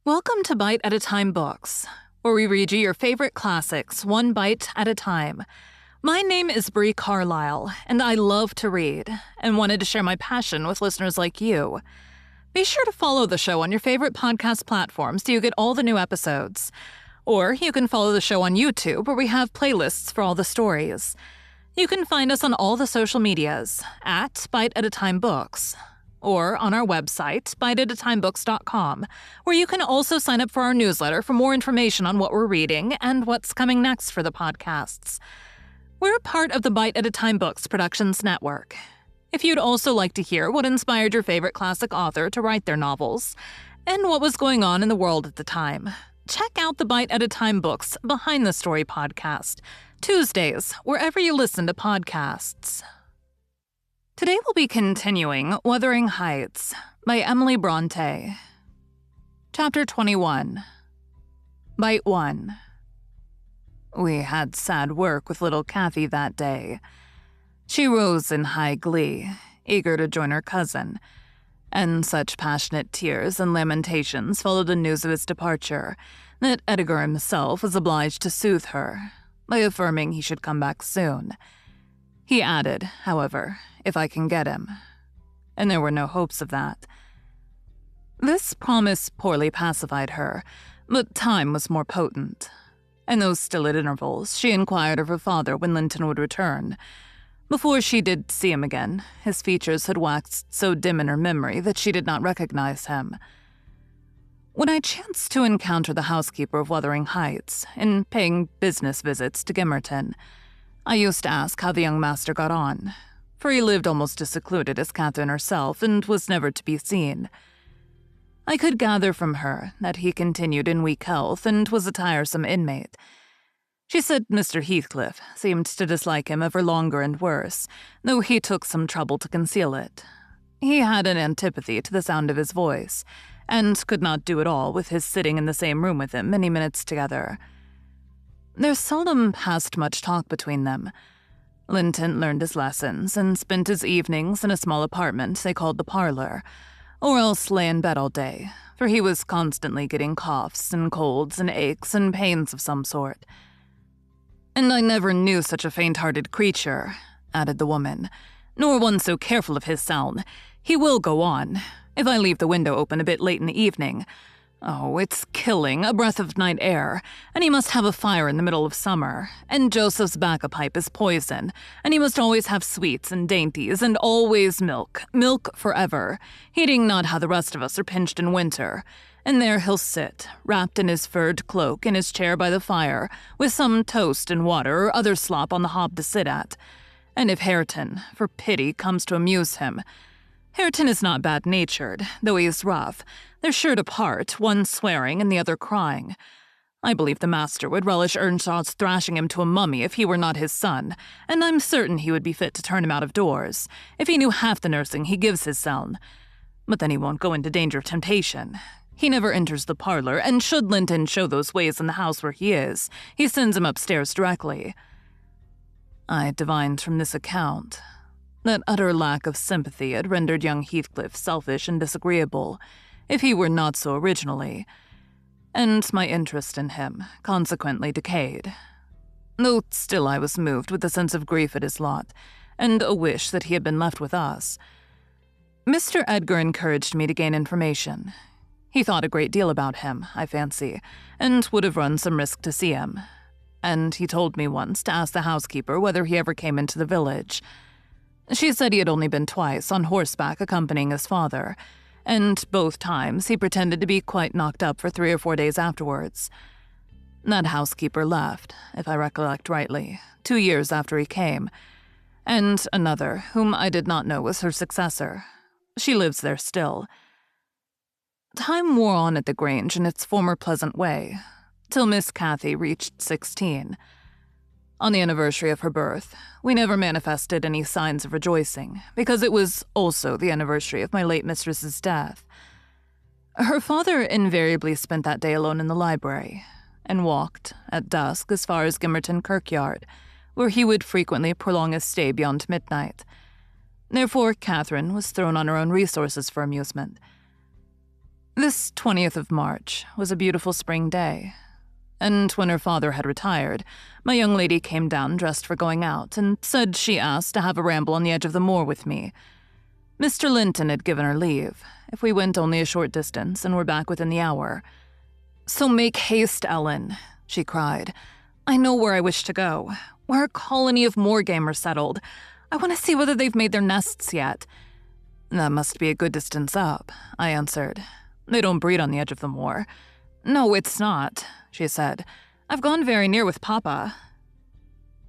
Welcome to Bite at a Time Books, where we read you your favorite classics one bite at a time. My name is Bree Carlile, and I love to read, and wanted to share my passion with listeners like you. Be sure to follow the show on your favorite podcast platform so you get all the new episodes. Or you can follow the show on YouTube, where we have playlists for all the stories. You can find us on all the social medias at Bite at a Time Books, or on our website, biteatatimebooks.com, where you can also sign up for our newsletter for more information on what we're reading and what's coming next for the podcasts. We're part of the Bite at a Time Books Productions Network. If you'd also like to hear what inspired your favorite classic author to write their novels, and what was going on in the world at the time, check out the Bite at a Time Books Behind the Story podcast, Tuesdays, wherever you listen to podcasts. Today we'll be continuing Wuthering Heights by Emily Brontë. Chapter 21. Bite 1. We had sad work with little Kathy that day. She rose in high glee, eager to join her cousin, and such passionate tears and lamentations followed the news of his departure that Edgar himself was obliged to soothe her by affirming he should come back soon. He added, however, if I can get him. And there were no hopes of that. This promise poorly pacified her, but time was more potent. And though still at intervals, she inquired of her father when Linton would return. Before she did see him again, his features had waxed so dim in her memory that she did not recognize him. When I chanced to encounter the housekeeper of Wuthering Heights, in paying business visits to Gimmerton, I used to ask how the young master got on, for he lived almost as secluded as Catherine herself and was never to be seen. I could gather from her that he continued in weak health and was a tiresome inmate. She said Mr. Heathcliff seemed to dislike him ever longer and worse, though he took some trouble to conceal it. He had an antipathy to the sound of his voice, and could not do it all with his sitting in the same room with him many minutes together. There seldom passed much talk between them. Linton learned his lessons and spent his evenings in a small apartment they called the parlor, or else lay in bed all day, for he was constantly getting coughs and colds and aches and pains of some sort. And I never knew such a faint-hearted creature, added the woman, nor one so careful of his sound. He will go on, if I leave the window open a bit late in the evening. Oh, it's killing, a breath of night air, and he must have a fire in the middle of summer, and Joseph's bacca-pipe is poison, and he must always have sweets and dainties, and always milk forever, heeding not how the rest of us are pinched in winter. And there he'll sit, wrapped in his furred cloak, in his chair by the fire, with some toast and water or other slop on the hob to sit at. And if Hareton, for pity, comes to amuse him— Hareton is not bad-natured, though he is rough. They're sure to part, one swearing and the other crying. I believe the master would relish Earnshaw's thrashing him to a mummy if he were not his son, and I'm certain he would be fit to turn him out of doors, if he knew half the nursing he gives his son. But then he won't go into danger of temptation. He never enters the parlor, and should Linton show those ways in the house where he is, he sends him upstairs directly. I divined from this account that utter lack of sympathy had rendered young Heathcliff selfish and disagreeable, if he were not so originally, and my interest in him consequently decayed. Though still I was moved with a sense of grief at his lot, and a wish that he had been left with us. Mr. Edgar encouraged me to gain information. He thought a great deal about him, I fancy, and would have run some risk to see him. And he told me once to ask the housekeeper whether he ever came into the village. She said he had only been twice on horseback accompanying his father, and both times he pretended to be quite knocked up for 3 or 4 days afterwards. That housekeeper left, if I recollect rightly, 2 years after he came, and another, whom I did not know was her successor. She lives there still. Time wore on at the Grange in its former pleasant way, till Miss Cathy reached 16. On the anniversary of her birth, we never manifested any signs of rejoicing, because it was also the anniversary of my late mistress's death. Her father invariably spent that day alone in the library, and walked, at dusk, as far as Gimmerton Kirkyard, where he would frequently prolong his stay beyond midnight. Therefore, Catherine was thrown on her own resources for amusement. This 20th of March was a beautiful spring day, and when her father had retired, my young lady came down dressed for going out and said she asked to have a ramble on the edge of the moor with me. Mr. Linton had given her leave, if we went only a short distance and were back within the hour. "So make haste, Ellen," she cried. "I know where I wish to go, where a colony of moor game are settled. I want to see whether they've made their nests yet." "That must be a good distance up," I answered. "They don't breed on the edge of the moor." "No, it's not," she said. "I've gone very near with Papa."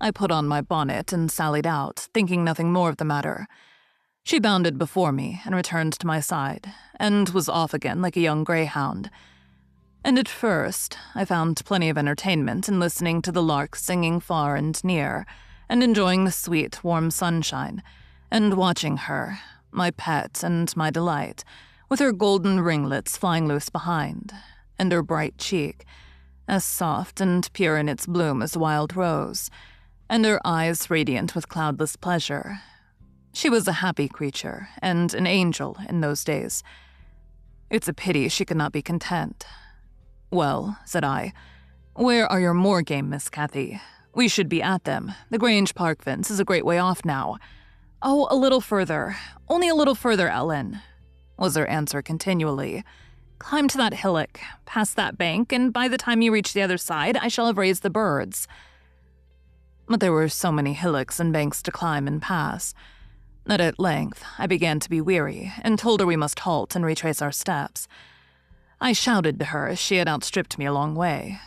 I put on my bonnet and sallied out, thinking nothing more of the matter. She bounded before me and returned to my side, and was off again like a young greyhound. And at first, I found plenty of entertainment in listening to the larks singing far and near, and enjoying the sweet, warm sunshine, and watching her, my pet and my delight, with her golden ringlets flying loose behind, and her bright cheek, as soft and pure in its bloom as a wild rose, and her eyes radiant with cloudless pleasure. She was a happy creature, and an angel in those days. It's a pity she could not be content. "Well," said I, "where are your moor game, Miss Cathy? We should be at them. The Grange Park fence is a great way off now." "Oh, a little further. Only a little further, Ellen," was her answer continually. "Climb to that hillock, past that bank, and by the time you reach the other side, I shall have raised the birds." But there were so many hillocks and banks to climb and pass that at length I began to be weary and told her we must halt and retrace our steps. I shouted to her as she had outstripped me a long way.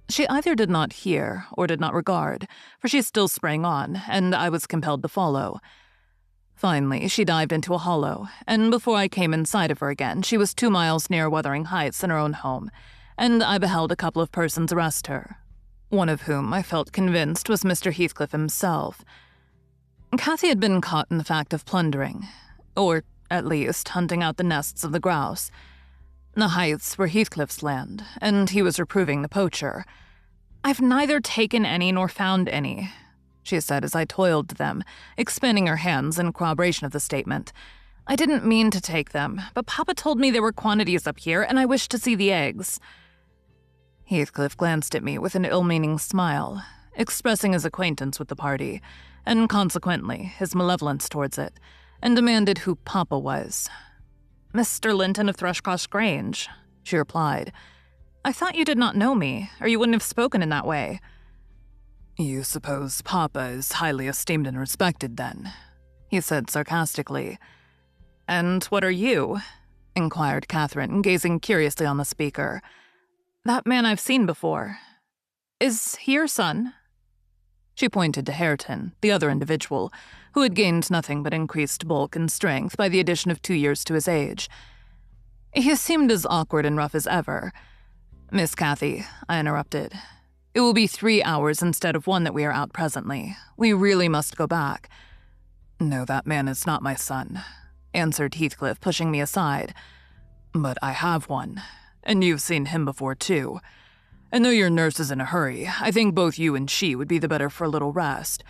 She either did not hear or did not regard, for she still sprang on, and I was compelled to follow. Finally, she dived into a hollow, and before I came in sight of her again, she was 2 miles near Wuthering Heights in her own home, and I beheld a couple of persons arrest her, one of whom I felt convinced was Mr. Heathcliff himself. Cathy had been caught in the fact of plundering, or at least hunting out the nests of the grouse. The Heights were Heathcliff's land, and he was reproving the poacher. "I've neither taken any nor found any," she said as I toiled to them, expanding her hands in corroboration of the statement. "I didn't mean to take them, but Papa told me there were quantities up here, and I wished to see the eggs." Heathcliff glanced at me with an ill-meaning smile, expressing his acquaintance with the party, and consequently his malevolence towards it, and demanded who Papa was. "Mr. Linton of Thrushcross Grange," she replied. "I thought you did not know me, or you wouldn't have spoken in that way." "You suppose Papa is highly esteemed and respected, then?" he said sarcastically. "And what are you?" inquired Catherine, gazing curiously on the speaker. "That man I've seen before. Is he your son?" She pointed to Hareton, the other individual, who had gained nothing but increased bulk and strength by the addition of 2 years to his age. He seemed as awkward and rough as ever. "Miss Cathy," I interrupted, "it will be 3 hours instead of 1 that we are out presently. We really must go back." "No, that man is not my son," answered Heathcliff, pushing me aside. "But I have one, and you've seen him before, too. And though your nurse is in a hurry, I think both you and she would be the better for a little rest.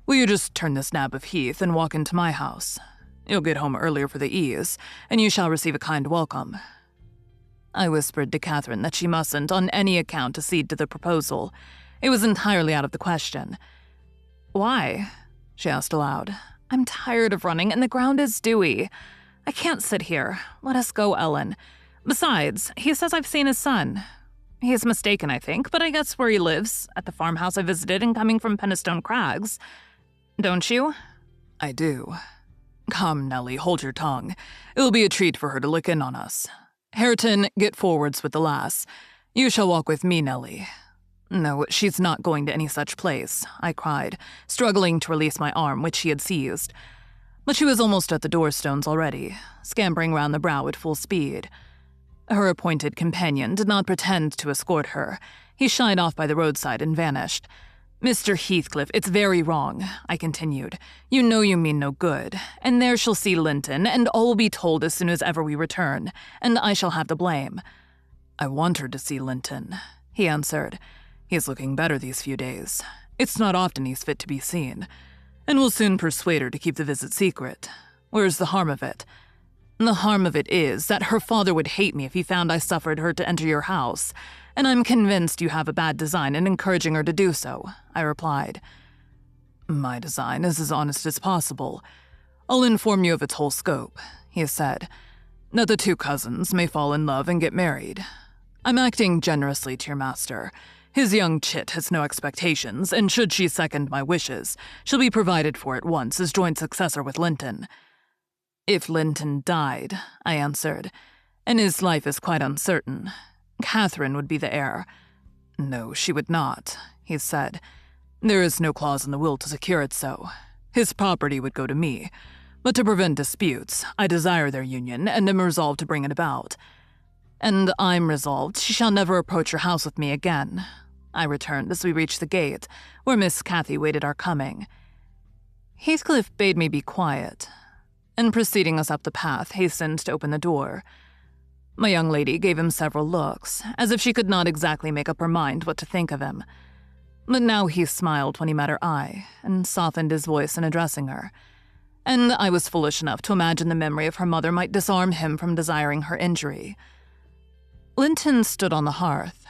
Will you just turn this nab of heath and walk into my house? You'll get home earlier for the ease, and you shall receive a kind welcome." I whispered to Catherine that she mustn't, on any account, accede to the proposal. It was entirely out of the question. "Why?" she asked aloud. "I'm tired of running, and the ground is dewy. I can't sit here. Let us go, Ellen. Besides, he says I've seen his son. He is mistaken, I think, but I guess where he lives, at the farmhouse I visited in coming from Penistone Crags. Don't you?" "I do. Come, Nellie, hold your tongue. It'll be a treat for her to look in on us. Hareton, get forwards with the lass. You shall walk with me, Nellie." "No, she's not going to any such place," I cried, struggling to release my arm, which she had seized. But she was almost at the doorstones already, scampering round the brow at full speed. Her appointed companion did not pretend to escort her. He shied off by the roadside and vanished. "Mr. Heathcliff, it's very wrong," I continued. "You know you mean no good, and there she'll see Linton, and all will be told as soon as ever we return, and I shall have the blame." "I want her to see Linton," he answered. "He's looking better these few days. It's not often he's fit to be seen, and we'll soon persuade her to keep the visit secret. Where's the harm of it?" The harm of it is that her father would hate me if he found I suffered her to enter your house, and I'm convinced you have a bad design in encouraging her to do so," I replied. "My design is as honest as possible. I'll inform you of its whole scope," he said, "that the two cousins may fall in love and get married. I'm acting generously to your master. His young chit has no expectations, and should she second my wishes, she'll be provided for at once as joint successor with Linton." "If Linton died," I answered, "and his life is quite uncertain, Catherine would be the heir." "No, she would not," he said. "There is no clause in the will to secure it so. His property would go to me, but to prevent disputes, I desire their union and am resolved to bring it about. And I'm resolved she shall never approach your house with me again," I returned as we reached the gate, where Miss Cathy waited our coming. Heathcliff bade me be quiet, and preceding us up the path, hastened to open the door. My young lady gave him several looks, as if she could not exactly make up her mind what to think of him. But now he smiled when he met her eye, and softened his voice in addressing her, and I was foolish enough to imagine the memory of her mother might disarm him from desiring her injury. Linton stood on the hearth.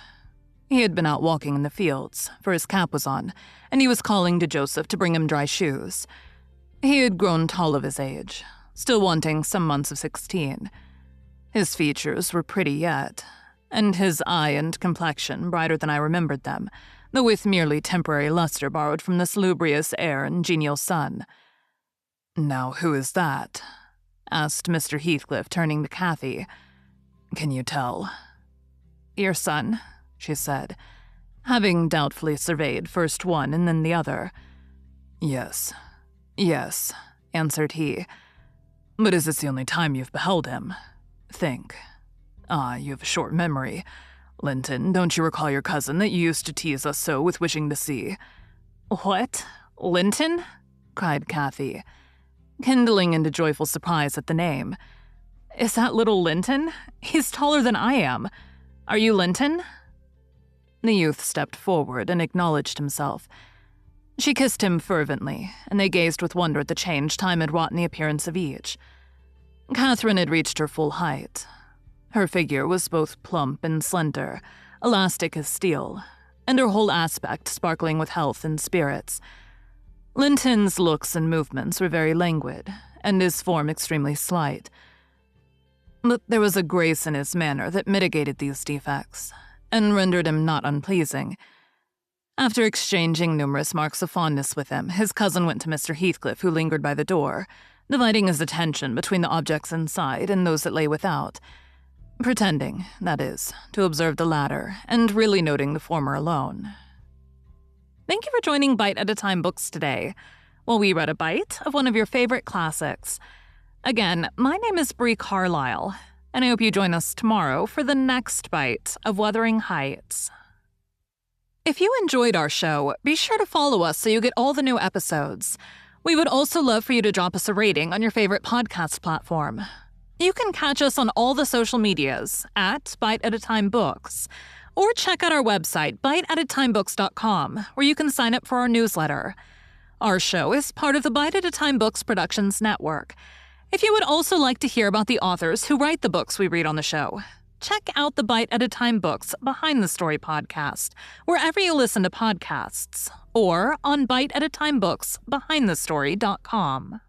He had been out walking in the fields, for his cap was on, and he was calling to Joseph to bring him dry shoes. He had grown tall of his age, still wanting some months of 16. His features were pretty yet, and his eye and complexion brighter than I remembered them, though with merely temporary luster borrowed from the salubrious air and genial sun. "Now who is that?" asked Mr. Heathcliff, turning to Cathy. "Can you tell?" "Your son," she said, having doubtfully surveyed first one and then the other. Yes, answered he. "But is this the only time you've beheld him? Think. You have a short memory. Linton, don't you recall your cousin that you used to tease us so with wishing to see?" "What? Linton?" cried Cathy, kindling into joyful surprise at the name. "Is that little Linton? He's taller than I am. Are you Linton?" The youth stepped forward and acknowledged himself. She kissed him fervently, and they gazed with wonder at the change time had wrought in the appearance of each. Catherine had reached her full height. Her figure was both plump and slender, elastic as steel, and her whole aspect sparkling with health and spirits. Linton's looks and movements were very languid, and his form extremely slight. But there was a grace in his manner that mitigated these defects, and rendered him not unpleasing. After exchanging numerous marks of fondness with him, his cousin went to Mr. Heathcliff, who lingered by the door, dividing his attention between the objects inside and those that lay without, pretending, that is, to observe the latter, and really noting the former alone. Thank you for joining Bite at a Time Books today, while we read a bite of one of your favorite classics. Again, my name is Bree Carlile, and I hope you join us tomorrow for the next bite of Wuthering Heights. If you enjoyed our show, be sure to follow us so you get all the new episodes. We would also love for you to drop us a rating on your favorite podcast platform. You can catch us on all the social medias at Bite at a Time Books, or check out our website, biteatatimebooks.com, where you can sign up for our newsletter. Our show is part of the Bite at a Time Books Productions Network. If you would also like to hear about the authors who write the books we read on the show, check out the Bite at a Time Books Behind the Story podcast, wherever you listen to podcasts, or on biteatatimebooksbehindthestory.com.